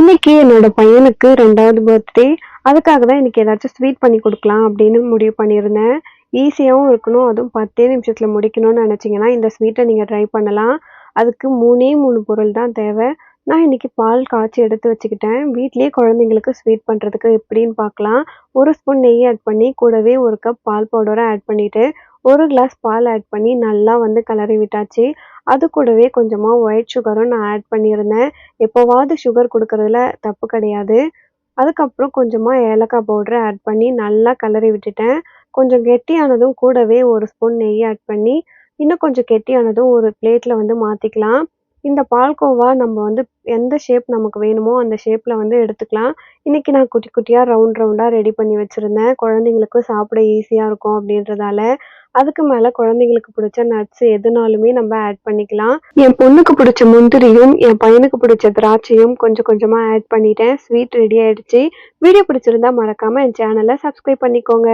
இன்னைக்கு என்னோட பையனுக்கு 2வது பர்த்டே. அதுக்காக தான் இன்னைக்கு ஏதாச்சும் ஸ்வீட் பண்ணி குடுக்கலாம் அப்படின்னு முடிவு பண்ணியிருந்தேன். ஈஸியாவும் இருக்கணும். அதுவும் 10 நிமிஷத்துல முடிக்கணும்னு நெனச்சீங்கன்னா, இந்த ஸ்வீட்ட நீங்க ட்ரை பண்ணலாம். அதுக்கு 3 பொருள் தான் தேவை. நான் இன்னைக்கு பால் காய்ச்சி எடுத்து வச்சுக்கிட்டேன். வீட்லயே குழந்தைங்களுக்கு ஸ்வீட் பண்றதுக்கு எப்படின்னு பார்க்கலாம். 1 ஸ்பூன் நெய் ஆட் பண்ணி, கூடவே 1 கப் பால் பவுடர ஆட் பண்ணிட்டு, 1 கிளாஸ் பால் ஆட் பண்ணி நல்லா வந்து கிளறி விட்டாச்சு. அது கூடவே கொஞ்சமா ஒயிட் சுகரும் நான் ஆட் பண்ணியிருந்தேன். எப்போவாவது சுகர் குடுக்கறதுல தப்பு கிடையாது. அதுக்கப்புறம் கொஞ்சமா ஏலக்காய் பவுடர ஆட் பண்ணி நல்லா கிளறி விட்டுட்டேன். கொஞ்சம் கெட்டியானதும் கூடவே 1 ஸ்பூன் நெய் ஆட் பண்ணி, இன்னும் கொஞ்சம் கெட்டியானதும் ஒரு பிளேட்ல வந்து மாத்திக்கலாம். இந்த பால்கோவா நம்ம வந்து எந்த ஷேப் நமக்கு வேணுமோ அந்த ஷேப்ல வந்து எடுத்துக்கலாம். இன்னைக்கு நான் குட்டி குட்டியா ரவுண்டா ரெடி பண்ணி வச்சிருந்தேன். குழந்தைங்களுக்கும் சாப்பிட ஈஸியா இருக்கும் அப்படின்றதால. அதுக்கு மேல குழந்தைங்களுக்கு பிடிச்ச நட்ஸ் எதுனாலுமே நம்ம ஆட் பண்ணிக்கலாம். என் பொண்ணுக்கு பிடிச்ச முந்திரியும், என் பையனுக்கு பிடிச்ச திராட்சையும் கொஞ்சம் கொஞ்சமா ஆட் பண்ணிட்டேன். ஸ்வீட் ரெடி ஆயிடுச்சு. வீடியோ பிடிச்சிருந்தா மறக்காம என் சேனல சப்ஸ்கிரைப் பண்ணிக்கோங்க.